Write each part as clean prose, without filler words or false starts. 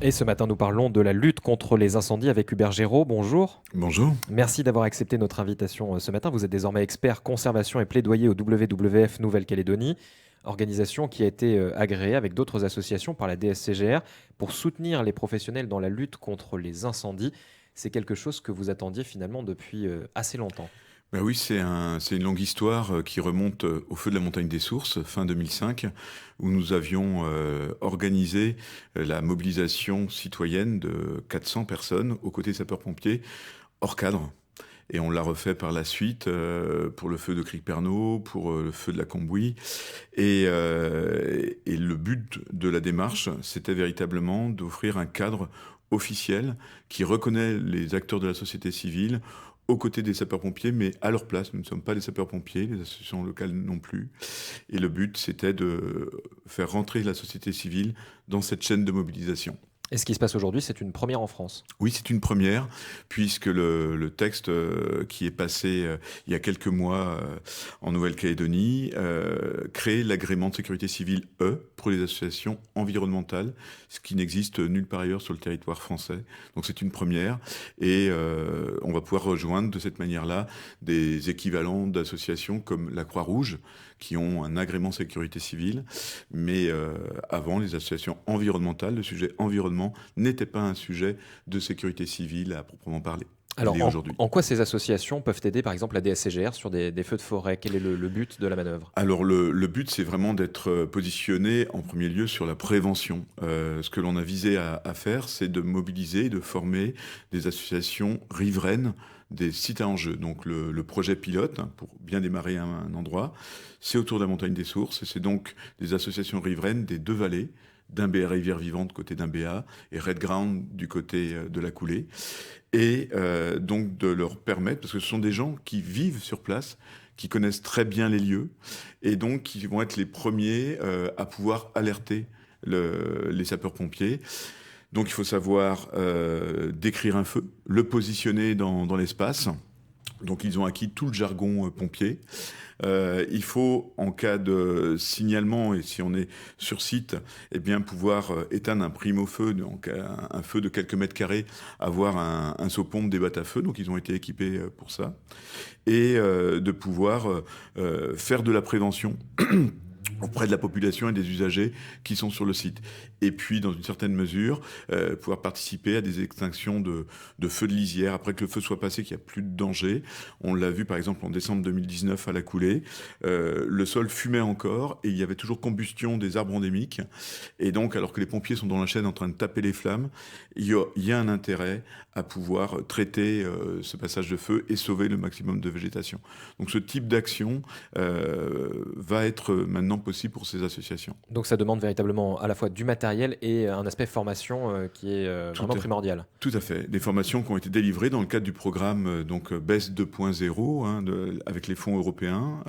Et ce matin, nous parlons de la lutte contre les incendies avec Hubert Géraud. Bonjour. Bonjour. Merci d'avoir accepté notre invitation ce matin. Vous êtes désormais expert conservation et plaidoyer au WWF Nouvelle-Calédonie, organisation qui a été agréée avec d'autres associations par la DSCGR pour soutenir les professionnels dans la lutte contre les incendies. C'est quelque chose que vous attendiez finalement depuis assez longtemps. Ben oui, c'est une longue histoire qui remonte au feu de la montagne des Sources, fin 2005, où nous avions organisé la mobilisation citoyenne de 400 personnes aux côtés des sapeurs-pompiers, hors cadre. Et on l'a refait par la suite pour le feu de Cric-Pernot, pour le feu de la Combouille. Et le but de la démarche, c'était véritablement d'offrir un cadre officiel qui reconnaît les acteurs de la société civile aux côtés des sapeurs-pompiers, mais à leur place. Nous ne sommes pas les sapeurs-pompiers, les associations locales non plus. Et le but, c'était de faire rentrer la société civile dans cette chaîne de mobilisation. Et ce qui se passe aujourd'hui, c'est une première en France. Oui, c'est une première, puisque le texte qui est passé il y a quelques mois en Nouvelle-Calédonie crée l'agrément de sécurité civile E pour les associations environnementales, ce qui n'existe nulle part ailleurs sur le territoire français. Donc c'est une première, et on va pouvoir rejoindre de cette manière-là des équivalents d'associations comme la Croix-Rouge, qui ont un agrément sécurité civile, mais avant, les associations environnementales, le sujet environnement n'était pas un sujet de sécurité civile à proprement parler. Alors, Il est aujourd'hui. en quoi ces associations peuvent aider, par exemple, la DSCGR sur des feux de forêt? Quel est le but de la manœuvre? Alors le but, c'est vraiment d'être positionné en premier lieu sur la prévention. Ce que l'on a visé à faire, c'est de mobiliser, de former des associations riveraines des sites à enjeux. Donc le projet pilote, hein, pour bien démarrer un endroit, c'est autour de la montagne des Sources. C'est donc des associations riveraines des deux vallées, d'Imbéa Rivière Vivante côté d'Imbéa et Red Ground du côté de la Coulée. Et donc de leur permettre, parce que ce sont des gens qui vivent sur place, qui connaissent très bien les lieux, et donc qui vont être les premiers à pouvoir alerter les sapeurs-pompiers. Donc il faut savoir décrire un feu, le positionner dans l'espace. Donc ils ont acquis tout le jargon pompier. Il faut, en cas de signalement, et si on est sur site, eh bien pouvoir éteindre un primo-feu, donc un feu de quelques mètres carrés, avoir un seau-pompe, des battes à feu, donc ils ont été équipés pour ça, et de pouvoir faire de la prévention auprès de la population et des usagers qui sont sur le site. Et puis, dans une certaine mesure, pouvoir participer à des extinctions de feux de lisière après que le feu soit passé, qu'il n'y a plus de danger. On l'a vu, par exemple, en décembre 2019 à la Coulée. Le sol fumait encore et il y avait toujours combustion des arbres endémiques. Et donc, alors que les pompiers sont dans la chaîne en train de taper les flammes, il y a un intérêt à pouvoir traiter ce passage de feu et sauver le maximum de végétation. Donc, ce type d'action va être maintenant possible pour ces associations. Donc ça demande véritablement à la fois du matériel et un aspect formation qui est vraiment primordial. Tout à fait. Des formations qui ont été délivrées dans le cadre du programme donc BES 2.0 hein, avec les fonds européens.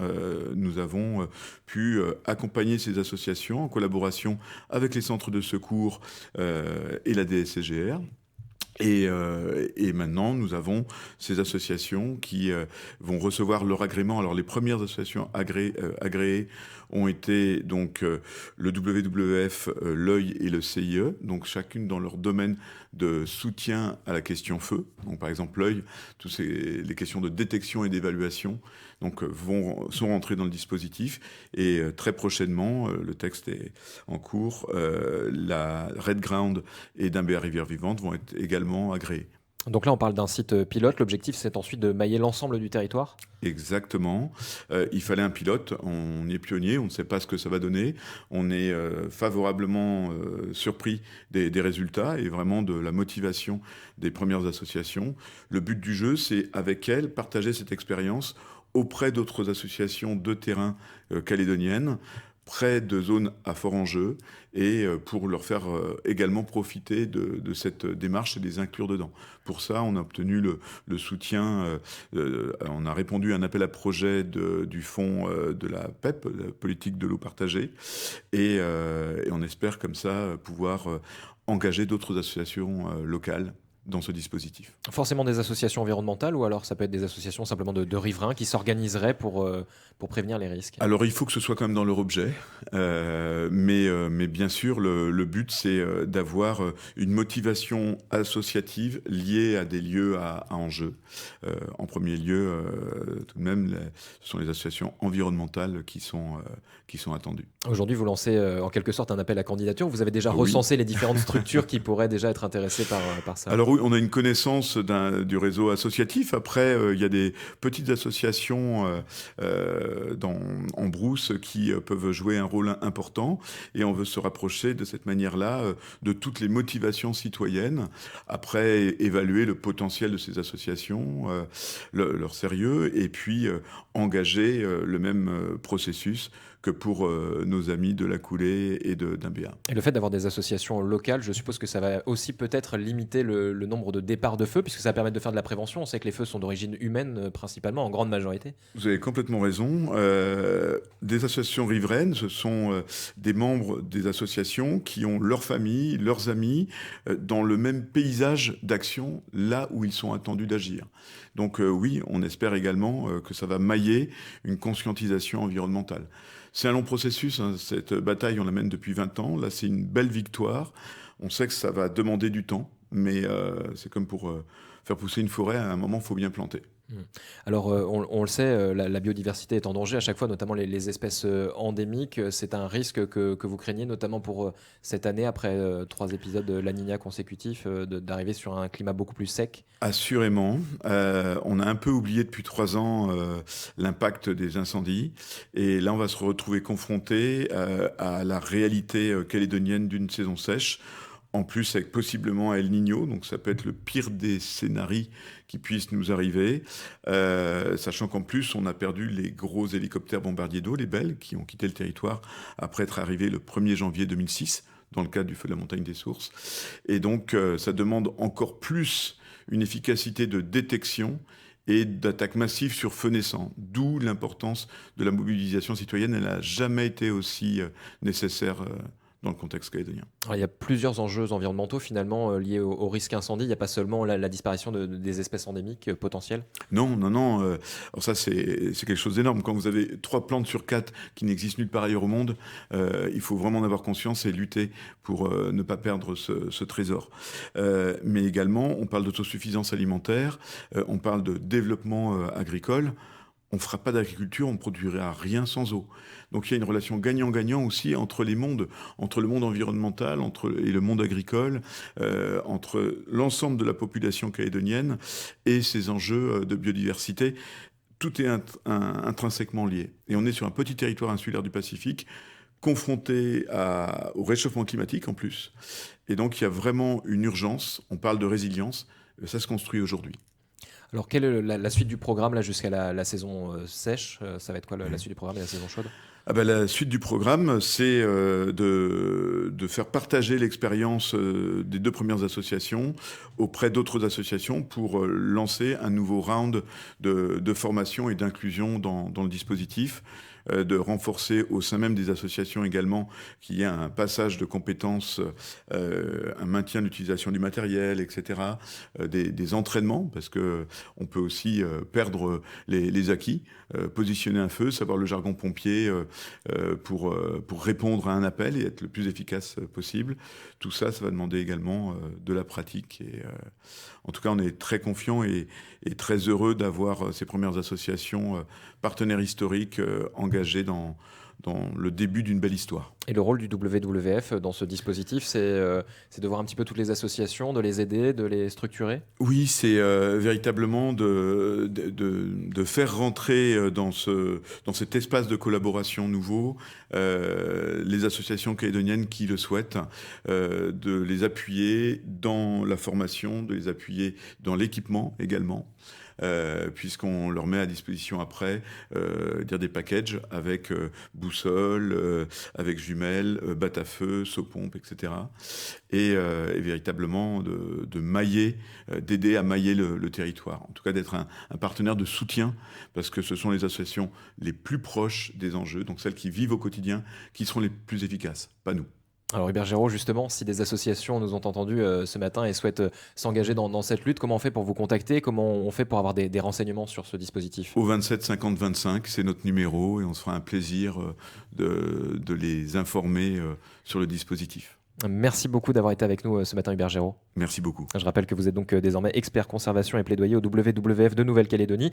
Nous avons pu accompagner ces associations en collaboration avec les centres de secours et la DSCGR. Et maintenant, nous avons ces associations qui vont recevoir leur agrément. Alors, les premières associations agréées ont été donc le WWF, l'œil et le CIE, donc chacune dans leur domaine de soutien à la question feu. Donc, par exemple, l'œil, les questions de détection et d'évaluation, donc sont rentrées dans le dispositif. Et très prochainement, le texte est en cours. La Red Ground et d'Imbéa Rivière Vivante vont être également agréés. Donc là, on parle d'un site pilote. L'objectif, c'est ensuite de mailler l'ensemble du territoire? Exactement. Il fallait un pilote. On est pionnier. On ne sait pas ce que ça va donner. On est favorablement surpris des résultats et vraiment de la motivation des premières associations. Le but du jeu, c'est avec elles partager cette expérience auprès d'autres associations de terrain calédoniennes, près de zones à fort enjeu, et pour leur faire également profiter de cette démarche et les inclure dedans. Pour ça, on a obtenu le soutien, on a répondu à un appel à projet du fonds de la PEP, la politique de l'eau partagée, et on espère comme ça pouvoir engager d'autres associations locales dans ce dispositif. Forcément des associations environnementales ou alors ça peut être des associations simplement de riverains qui s'organiseraient pour prévenir les risques? Alors il faut que ce soit quand même dans leur objet, mais bien sûr le but c'est d'avoir une motivation associative liée à des lieux à enjeu. En premier lieu, tout de même, ce sont les associations environnementales qui sont attendues. Aujourd'hui, vous lancez en quelque sorte un appel à candidature. Vous avez déjà Oui. recensé les différentes structures qui pourraient déjà être intéressées par ça. Alors oui, on a une connaissance du réseau associatif. Après, il y a des petites associations en brousse qui peuvent jouer un rôle important. Et on veut se rapprocher de cette manière-là de toutes les motivations citoyennes. Après, évaluer le potentiel de ces associations, leur sérieux, et puis engager le même processus que pour nos amis de la Coulée et d'Imbéa. Et le fait d'avoir des associations locales, je suppose que ça va aussi peut-être limiter le nombre de départs de feux, puisque ça va permettre de faire de la prévention. On sait que les feux sont d'origine humaine principalement, en grande majorité. Vous avez complètement raison. Des associations riveraines, ce sont des membres des associations qui ont leur famille, leurs amis, dans le même paysage d'action, là où ils sont attendus d'agir. Donc oui, on espère également que ça va mailler une conscientisation environnementale. C'est un long processus, hein. Cette bataille, on la mène depuis 20 ans. Là, c'est une belle victoire. On sait que ça va demander du temps, mais c'est comme pour faire pousser une forêt, à un moment, il faut bien planter. Alors, on le sait, la biodiversité est en danger à chaque fois, notamment les espèces endémiques. C'est un risque que vous craignez, notamment pour cette année, après 3 épisodes de La Niña consécutifs, d'arriver sur un climat beaucoup plus sec. Assurément. On a un peu oublié depuis 3 ans l'impact des incendies. Et là, on va se retrouver confronté à la réalité calédonienne d'une saison sèche. En plus, avec possiblement El Niño, donc ça peut être le pire des scénarios qui puissent nous arriver, sachant qu'en plus, on a perdu les gros hélicoptères bombardiers d'eau, les Bell, qui ont quitté le territoire après être arrivés le 1er janvier 2006, dans le cadre du feu de la montagne des Sources. Et donc, ça demande encore plus une efficacité de détection et d'attaque massive sur feu naissant, d'où l'importance de la mobilisation citoyenne. Elle n'a jamais été aussi nécessaire dans le contexte calédonien. Alors, il y a plusieurs enjeux environnementaux finalement liés au risque incendie. Il n'y a pas seulement la disparition des espèces endémiques potentielles. Non. Alors ça, c'est quelque chose d'énorme. Quand vous avez 3 plantes sur 4 qui n'existent nulle part ailleurs au monde, il faut vraiment en avoir conscience et lutter pour ne pas perdre ce trésor. Mais également, on parle d'autosuffisance alimentaire, on parle de développement agricole. On ne fera pas d'agriculture, on ne produira rien sans eau. Donc il y a une relation gagnant-gagnant aussi entre les mondes, entre le monde environnemental et le monde agricole, entre l'ensemble de la population calédonienne et ces enjeux de biodiversité. Tout est intrinsèquement lié. Et on est sur un petit territoire insulaire du Pacifique, confronté au réchauffement climatique en plus. Et donc il y a vraiment une urgence, on parle de résilience, ça se construit aujourd'hui. Alors, quelle est la suite du programme là, jusqu'à la saison sèche? Ça va être quoi la suite du programme et la saison chaude? La suite du programme, c'est de faire partager l'expérience des 2 premières associations auprès d'autres associations pour lancer un nouveau round de formation et d'inclusion dans le dispositif, de renforcer au sein même des associations également qu'il y ait un passage de compétences, un maintien de l'utilisation du matériel, etc., des entraînements, parce qu'on peut aussi perdre les acquis, positionner un feu, savoir le jargon pompier pour répondre à un appel et être le plus efficace possible. Tout ça, ça va demander également de la pratique. Et, en tout cas, on est très confiants et très heureux d'avoir ces premières associations partenaires historiques engagés dans le début d'une belle histoire. Et le rôle du WWF dans ce dispositif, c'est de voir un petit peu toutes les associations, de les aider, de les structurer? Oui, c'est véritablement de faire rentrer dans cet espace de collaboration nouveau les associations calédoniennes qui le souhaitent, de les appuyer dans la formation, de les appuyer dans l'équipement également. Puisqu'on leur met à disposition après des packages avec boussole, avec jumelles, batte à feu, saut-pompe, etc. Et véritablement de mailler, d'aider à mailler le territoire. En tout cas d'être un partenaire de soutien, parce que ce sont les associations les plus proches des enjeux, donc celles qui vivent au quotidien, qui seront les plus efficaces, pas nous. Alors Hubert Géraud, justement, si des associations nous ont entendus ce matin et souhaitent s'engager dans cette lutte, comment on fait pour vous contacter? Comment on fait pour avoir des renseignements sur ce dispositif? Au 27 50 25, c'est notre numéro et on se fera un plaisir de les informer sur le dispositif. Merci beaucoup d'avoir été avec nous ce matin, Hubert Géraud. Merci beaucoup. Je rappelle que vous êtes donc désormais expert conservation et plaidoyer au WWF de Nouvelle-Calédonie.